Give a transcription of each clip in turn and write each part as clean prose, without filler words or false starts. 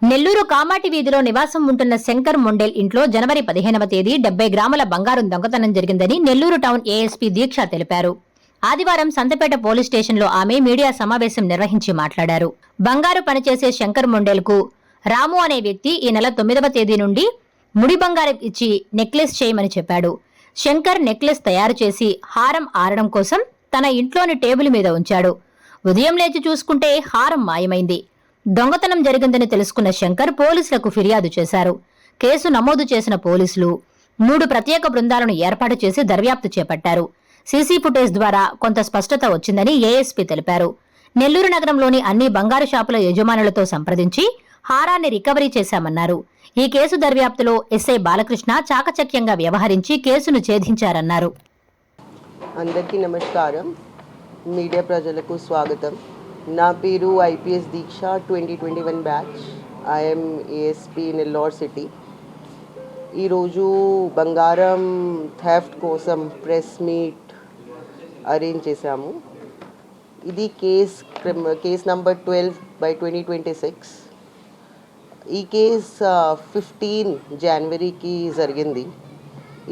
నెల్లూరు కామాటి వీధిలో నివాసం ఉంటున్న శంకర్ మొండెల్ ఇంట్లో జనవరి 15వ తేదీ 70 గ్రాముల బంగారం దొంగతనం జరిగిందని నెల్లూరు టౌన్ ఏఎస్పీ దీక్ష తెలిపారు. ఆదివారం సంతపేట పోలీస్ స్టేషన్లో ఆమె మీడియా సమావేశం నిర్వహించి మాట్లాడారు. బంగారు పనిచేసే శంకర్ మొండెల్ కు రాము అనే వ్యక్తి ఈ నెల 9వ తేదీ నుండి ముడి బంగారం ఇచ్చి నెక్లెస్ చేయమని చెప్పాడు. శంకర్ నెక్లెస్ తయారు చేసి హారం ఆరడం కోసం తన ఇంట్లోని టేబుల్ మీద ఉంచాడు. ఉదయం లేచి చూసుకుంటే హారం మాయమైంది. దొంగతనం జరిగిందని తెలుసుకున్న శంకర్ పోలీసులకు ఫిర్యాదు చేశారు. కేసు నమోదు చేసిన పోలీసులు 3 ప్రత్యేక బృందాలను ఏర్పాటు చేసి దర్యాప్తు చేపట్టారు. సీసీ ఫుటేజ్ ద్వారా కొంత స్పష్టత వచ్చిందని ఏఎస్పీ తెలిపారు. నెల్లూరు నగరంలోని అన్ని బంగారు షాపుల యజమానులతో సంప్రదించి హారాన్ని రికవరీ చేశామన్నారు. ఈ కేసు దర్యాప్తులో ఎస్ఐ బాలకృష్ణ చాకచక్యంగా వ్యవహరించి కేసును ఛేదించారన్నారు. అందరికీ నమస్కారం. మీడియా ప్రజలకు స్వాగతం. నా పేరు IPS Deeksha, 2021 batch. I'm ASP Nellore city. ఈరోజు బంగారం థెఫ్ట్ కోసం ప్రెస్ మీట్ అరేంజ్ చేశాము. ఇది కేస్ నంబర్ 12/2026. ఈ కేస్ 15 జనవరికి జరిగింది.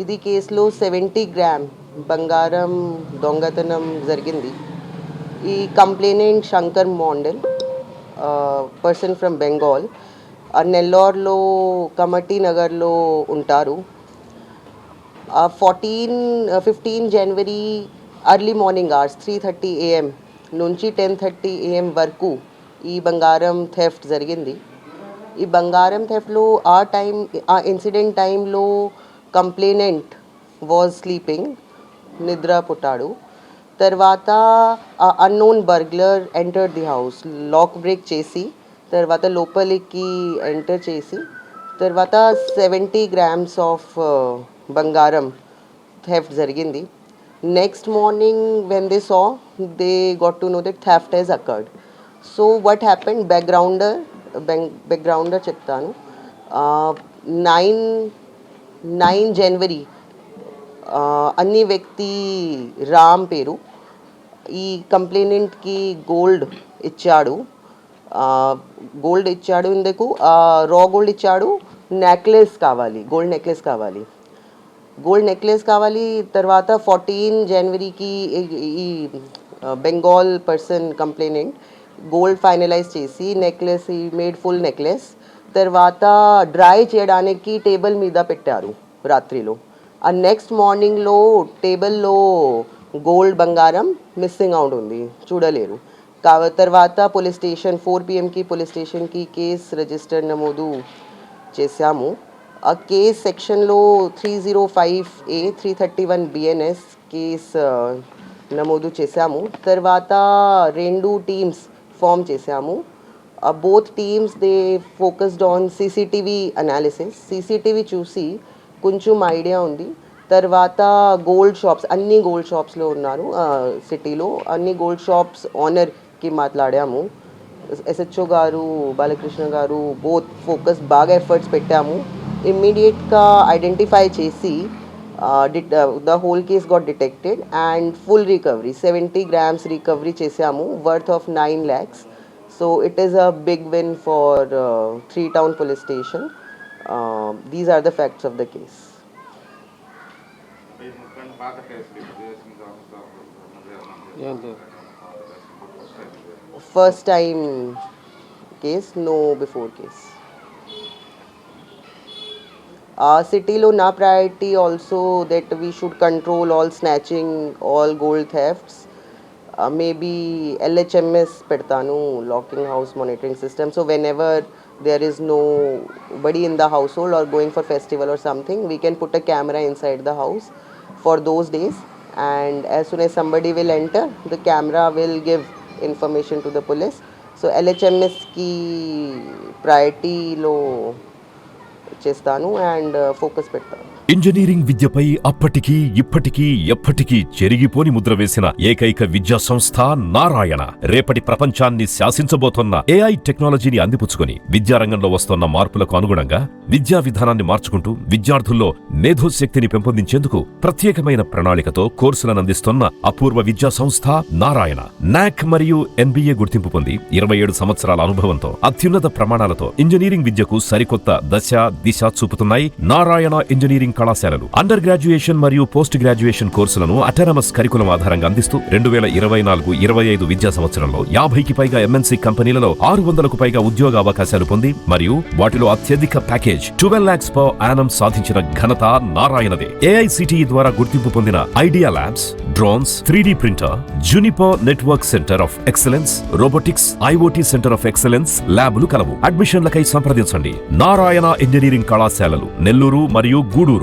ఇది కేసులో 70 గ్రామ్ బంగారం దొంగతనం జరిగింది. ఈ complainant Shankar Mondal, person from Bengal, నెల్లూరులో కమటి నగర్లో ఉంటారు. 15 January early morning hours 3:30 AM నుంచి 10:30 AM వరకు ఈ బంగారం థెఫ్ట్ జరిగింది. ఈ బంగారం థెఫ్ట్లో ఆ ఇన్సిడెంట్ టైంలో కంప్లైనెంట్ వాజ్ స్లీపింగ్, నిద్ర పుట్టాడు. తర్వాత unknown burglar entered the house, lock break చేసి తర్వాత లోపలికి ఎంటర్ చేసి తర్వాత 70 గ్రామ్స్ ఆఫ్ బంగారం థెఫ్ట్ జరిగింది. Next morning when they saw, they got to know that theft has occurred. So what happened, backgrounder చెప్తాను. 9 జనవరి అన్ని వ్యక్తి రామ్ పేరు ఈ కంప్లైనెంట్కి గోల్డ్ ఇచ్చాడు. ఇందుకు రా గోల్డ్ ఇచ్చాడు. గోల్డ్ నెక్లెస్ కావాలి. తర్వాత 14 జనవరికి ఈ Bengal person complainant gold finalize చేసి నెక్లెస్ మేడ్ ఫుల్ నెక్లెస్ తర్వాత డ్రై చేయడానికి టేబుల్ మీద పెట్టారు రాత్రిలో. ఆ నెక్స్ట్ మార్నింగ్లో టేబుల్లో గోల్డ్ బంగారం మిస్సింగ్ అవుట్ ఉంది, చూడలేరు. తర్వాత పోలీస్ స్టేషన్ 4 PM పోలీస్ స్టేషన్కి కేస్ రిజిస్టర్ నమోదు చేశాము. ఆ కేస్ సెక్షన్లో 305A 331 BNS కేసు నమోదు చేశాము. తర్వాత 2 టీమ్స్ ఫామ్ చేశాము. Both teams they focused on CCTV analysis. CCTV చూసి కొంచెం ఐడియా ఉంది. తర్వాత అన్ని గోల్డ్ షాప్స్లో ఉన్నారు సిటీలో. అన్ని గోల్డ్ షాప్స్ ఓనర్కి మాట్లాడాము. ఎస్హెచ్ఓ గారు, బాలకృష్ణ గారు బోత్ బాగా ఎఫర్ట్స్ పెట్టాము. ఇమ్మీడియట్గా ఐడెంటిఫై చేసి the whole case got detected and full recovery 70 grams recovery చేశాము, worth of 9 lakhs. So it is a big win for 3 Town Police Station. These are the facts of the case. First time case, no before case. City na priority also that we should control all snatching, all gold thefts. Maybe LHMS pedtanu, locking house monitoring system. So whenever there is nobody in the household or going for festival or something, we can put a camera inside the house for those days, and as soon as somebody will enter, the camera will give information to the police. So LHMS ki priority lo chestanu and focus pedtanu. Engineering విద్యపై అప్పటికీ ఇప్పటికీ ఎప్పటికీ చెరిగిపోని ముద్ర వేసిన ఏకైక విద్యా సంస్థ నారాయణ. రేపటి ప్రపంచాన్ని శాసించబోతోన్న AI టెక్నాలజీని అందిపుచ్చుకొని విద్యారంగంలో వస్తోన్న మార్పులకు అనుగుణంగా విద్యా విధానాన్ని మార్చుకుంటూ విద్యార్థుల్లో మేధోశక్తిని పెంపొందించేందుకు ప్రత్యేకమైన ప్రణాళికతో కోర్సులను అందిస్తున్న అపూర్వ విద్యా సంస్థ నారాయణ. NAC మరియు NBA గుర్తింపు పొంది 27 సంవత్సరాల అనుభవంతో అత్యున్నత ప్రమాణాలతో ఇంజనీరింగ్ విద్యకు సరికొత్త దశ దిశ చూపుతున్నాయి నారాయణ ఇంజనీరింగ్ కళాశాలలు. అండర్ గ్రాడ్యుయేషన్ మరియు పోస్ట్ గ్రాడ్యుయేషన్ కోర్సులను అటానమస్ కరికులం ఆధారంగా అందిస్తూ 2024-25 విద్యా సంవత్సరంలో 50కి పైగా MNC కంపెనీలలో 600కు పైగా ఉద్యోగ అవకాశాలు పొంది మరియు వాటిలో అత్యధిక ప్యాకేజ్ 12 lakhs per annum సాధించిన ఘనత నారాయణదే. AICTE ద్వారా గుర్తింపు పొందిన idea labs, drones, 3D printer, Juniper network centre of excellence, robotics, IoT centre of excellence ల్యాబ్లు కలవు. అడ్మిషన్లకై సంప్రదించండి. నారాయణ ఇంజనీరింగ్ కళాశాలలు, నెల్లూరు మరియు గూడూరు.